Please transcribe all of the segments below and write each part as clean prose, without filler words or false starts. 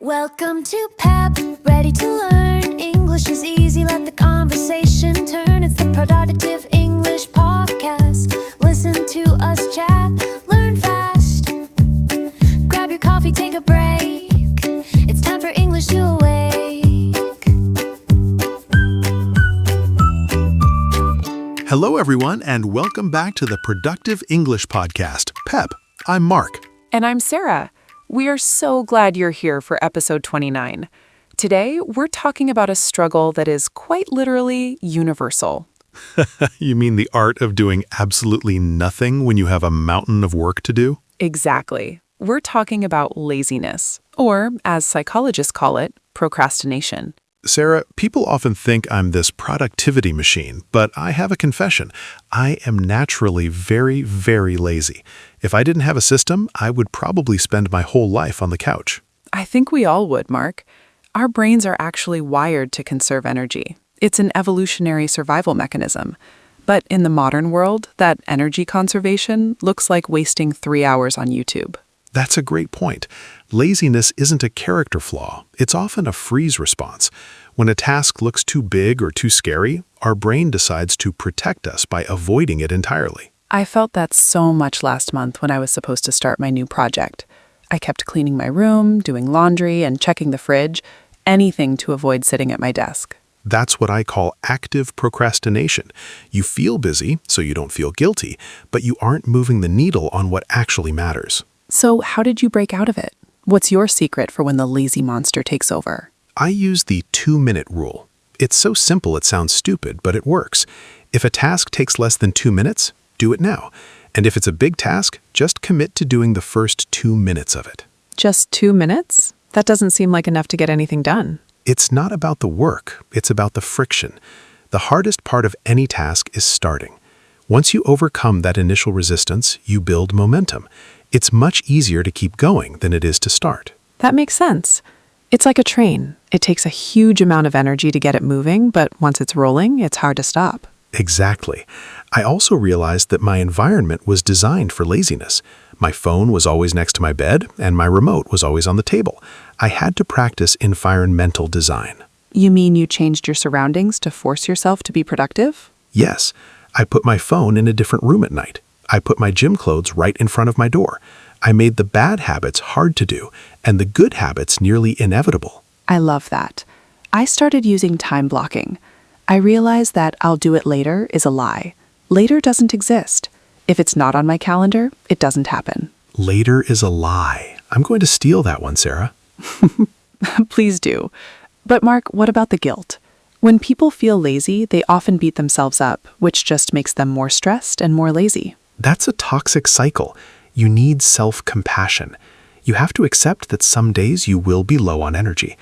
Welcome to PEP, ready to learn. English is easy, let the conversation turn. It's the Productive English Podcast. Listen to us chat, learn fast. Grab your coffee, take a break. It's time for English to awake. Hello, everyone, and welcome back to the Productive English Podcast, PEP. I'm Mark. And I'm Sarah. We are so glad you're here for episode 29. Today, we're talking about a struggle that is quite literally universal. You mean the art of doing absolutely nothing when you have a mountain of work to do? Exactly. We're talking about laziness, or as psychologists call it, procrastination. Sarah, people often think I'm this productivity machine, but I have a confession. I am naturally very, very lazy. If I didn't have a system, I would probably spend my whole life on the couch. I think we all would, Mark. Our brains are actually wired to conserve energy. It's an evolutionary survival mechanism. But in the modern world, that energy conservation looks like wasting 3 hours on YouTube. That's a great point. Laziness isn't a character flaw. It's often a freeze response. When a task looks too big or too scary, our brain decides to protect us by avoiding it entirely. I felt that so much last month when I was supposed to start my new project. I kept cleaning my room, doing laundry, and checking the fridge, anything to avoid sitting at my desk. That's what I call active procrastination. You feel busy, so you don't feel guilty, but you aren't moving the needle on what actually matters. So how did you break out of it? What's your secret for when the lazy monster takes over? I use the 2-minute rule. It's so simple it sounds stupid, but it works. If a task takes less than 2 minutes, do it now. And if it's a big task, just commit to doing the first 2 minutes of it. Just 2 minutes? That doesn't seem like enough to get anything done. It's not about the work, it's about the friction. The hardest part of any task is starting. Once you overcome that initial resistance, you build momentum. It's much easier to keep going than it is to start. That makes sense. It's like a train. It takes a huge amount of energy to get it moving, but once it's rolling, it's hard to stop. Exactly. I also realized that my environment was designed for laziness. My phone was always next to my bed, and my remote was always on the table. I had to practice environmental design. You mean you changed your surroundings to force yourself to be productive? Yes, I put my phone in a different room at night. I put my gym clothes right in front of my door. I made the bad habits hard to do, and the good habits nearly inevitable. I love that. I started using time blocking. I realized that I'll do it later is a lie. Later doesn't exist. If it's not on my calendar, it doesn't happen. Later is a lie. I'm going to steal that one, Sarah. Please do. But Mark, what about the guilt? When people feel lazy, they often beat themselves up, which just makes them more stressed and more lazy. That's a toxic cycle. You need self-compassion. You have to accept that some days you will be low on energy.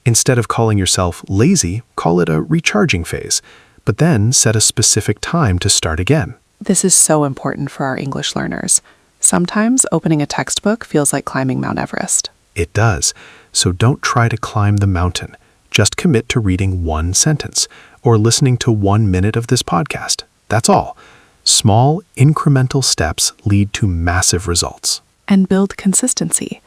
Instead of calling yourself lazy, call it a recharging phase. But then set a specific time to start again. This is so important for our English learners. Sometimes opening a textbook feels like climbing Mount Everest. It does. So don't try to climb the mountain. Just commit to reading 1 sentence or listening to 1 minute of this podcast. That's all. Small, incremental steps lead to massive results. And build consistency.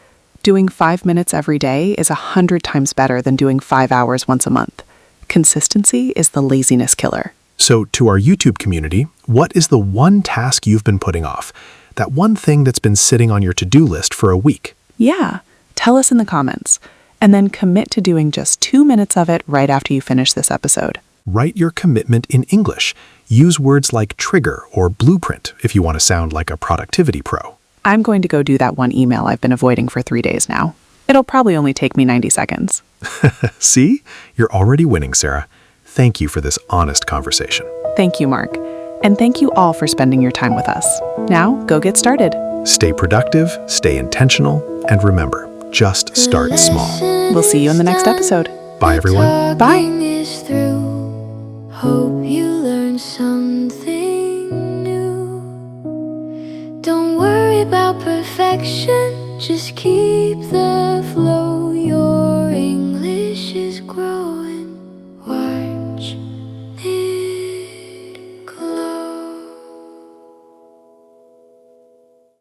Doing 5 minutes every day is 100 times better than doing 5 hours once a month. Consistency is the laziness killer. So to our YouTube community, what is the one task you've been putting off? That one thing that's been sitting on your to-do list for a week? Yeah, tell us in the comments. And then commit to doing just 2 minutes of it right after you finish this episode. Write your commitment in English. Use words like trigger or blueprint if you want to sound like a productivity pro. I'm going to go do that one email I've been avoiding for 3 days now. It'll probably only take me 90 seconds. See? You're already winning, Sarah. Thank you for this honest conversation. Thank you, Mark. And thank you all for spending your time with us. Now, go get started. Stay productive, stay intentional, and remember, just start small. We'll see you in the next episode. Bye, everyone. Bye. Hope you learned something new. Don't worry about perfection, just keep the flow.